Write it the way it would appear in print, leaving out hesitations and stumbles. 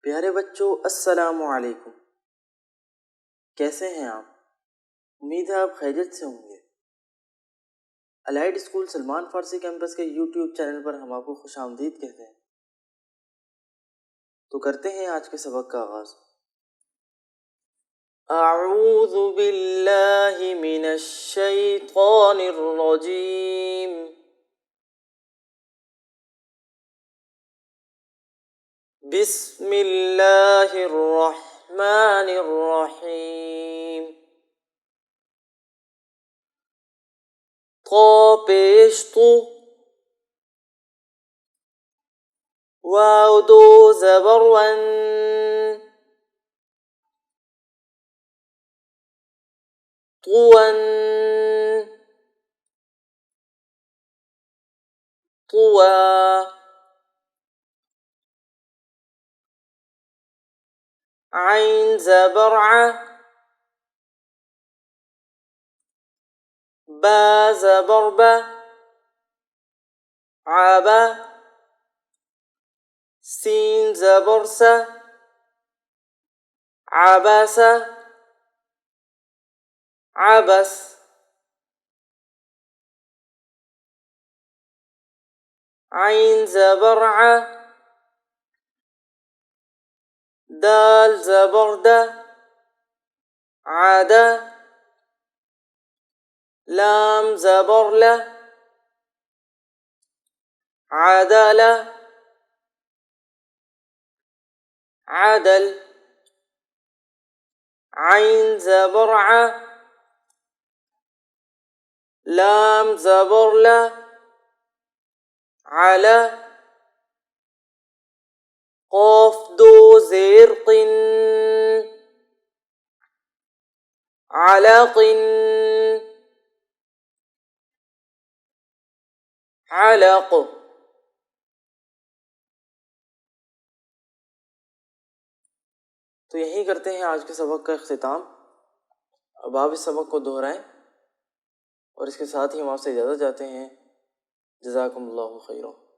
प्यारे बच्चों, अस्सलामु अलैकुम। कैसे हैं आप? उम्मीद है आप खैरियत से होंगे। अलाइड स्कूल सलमान फारसी कैंपस के यूट्यूब चैनल पर हम आपको खुशामदीद कहते हैं। तो करते हैं आज के सबक का आगाज। अऊज़ु बिल्लाहि मिनश शैतानिर रजीम। बिस्मिल्लाहिर रहमानिर रहीम। पेश तो वाव दो ज़बर वन तुवन तुवा आइन ज़बर आ बा ज़बर बा आबा सीन ज़बर सा आबासा आबस आइन ज़बर आ दाल ज़बर दा आदा लाम ज़बर ला आदला आदल आइन ज़बर आ लाम ज़बर ला आला क़ाफ दो ज़ेर क़िन अलक़िन अलक़। तो यही करते हैं आज के सबक का इख्तिताम। अब आप इस सबक को दोहराएं और इसके साथ ही हम आपसे इजाज़त चाहते हैं। जज़ाकुमुल्लाहु खैरन।